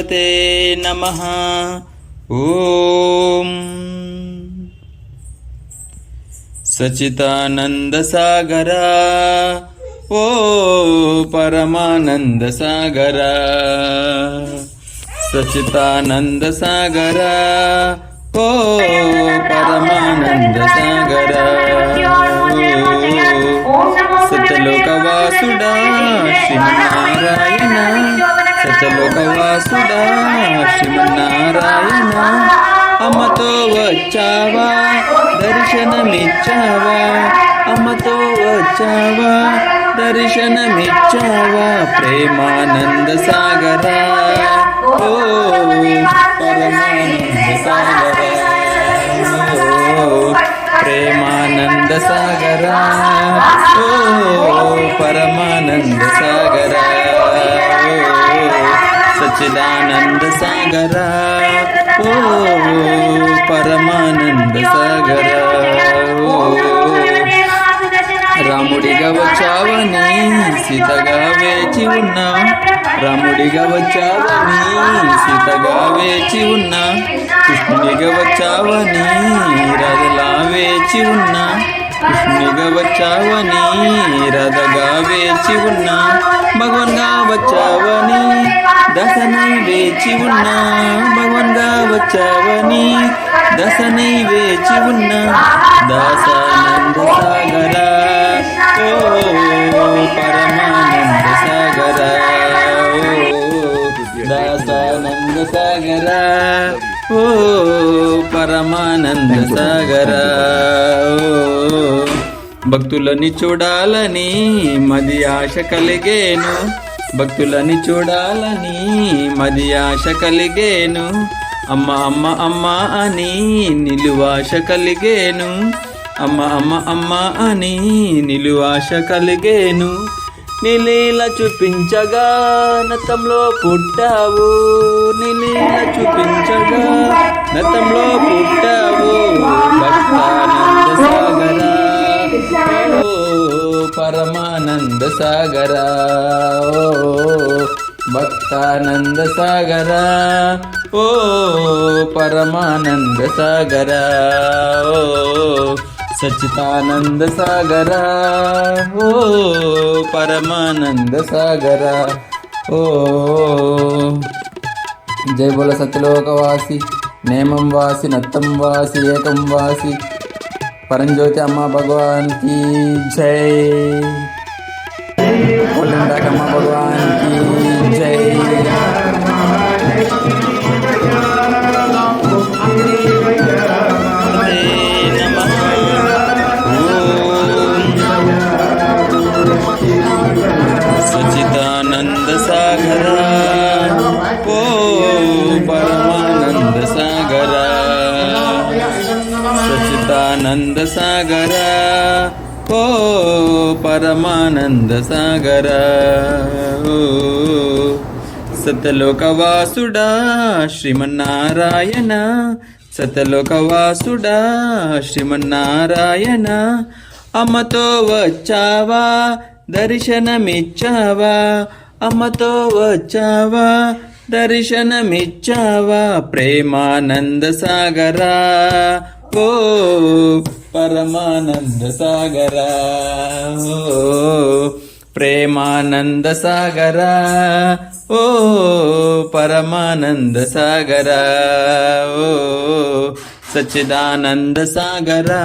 ते नमः। ओम सच्चिदानंद सागरा ओ परमानंद सागरा, सच्चिदानंद सागरा ओ परमानंद सागरा, सत्यलोकवासुडा श्रीमन्नारायण, सत्यलोकवासुडा श्रीमन्नारायण, అమ్మతో వచ్చావా దర్శనమిచ్చావా, అమ్మతో వచ్చావా దర్శనమిచ్చావా, ప్రేమానంద సాగరా ఓ పరమానంద సాగరా, ప్రేమానంద సాగరా ఓ పరమానంద సాగరా, సచ్చిదానంద సాగరా ఓ పరమానంద సాగరా, రాముడిగా వచ్చావని సీతగా వేచి ఉన్నా, రాముడిగా వచ్చావని సీతగా వేచి ఉన్నా, కృష్ణుడిగా వచ్చావని రథలా వేచి ఉన్నా, కృష్ణునిగా వచ్చావని రథగా వేచి ఉన్నా, భగవన్గా వచ్చావని దశనై వేచి ఉన్నా, భగవన్గా వచ్చావని దశనై వేచి ఉన్నా, దాసానంద సాగరా ఓ పరమానంద సాగరా, దాసానంద సాగరా ఓ పరమానంద సాగరా, భక్తులని చూడాలని మది ఆశ కలిగేను, భక్తులని చూడాలని మది ఆశ కలిగేను, అమ్మ అమ్మ అమ్మ అని నిలువాశ కలిగేను, అమ్మ అమ్మ అమ్మ అని నిలువాశ కలిగేను, నీలీల చూపించగా నతంలో పుట్టావు, నీలీల చూపించగా నతంలో పుట్టావు, భక్తానంద సాగరా ఓ పరమానంద సాగరా, ఓ భక్తానంద సాగరా ఓ పరమానంద సాగరా, ఓ సచ్చిదానంద సాగరా ఓ పరమానంద సాగరా, ఓ జై బోల సత్యలోకవాసి నేమం వాసి నత్తం వాసి ఏకం వాసి పరంజ్యోతి అమ్మ భగవాన్ की जय, कोलंडाक अम्मा भगवान की जय। सच्चिदानंद सागरा ओ परमानंद सागरा, सच्चिदानंद सागरा ओ परमानंद सागरा, सत्यलोकवासुडा श्रीमन्नारायण, सत्यलोकवासुडा श्रीमन्नारायణ, అమ్మతో వచ్చావా దర్శనమిచ్చావా, అమ్మతో వచ్చావా దర్శనమిచ్చావా, ప్రేమానంద సాగరా ఓ పరమానంద సాగరా, ఓ ప్రేమానంద సాగరా ఓ పరమానంద సాగరా, ఓ సచ్చిదానంద సాగరా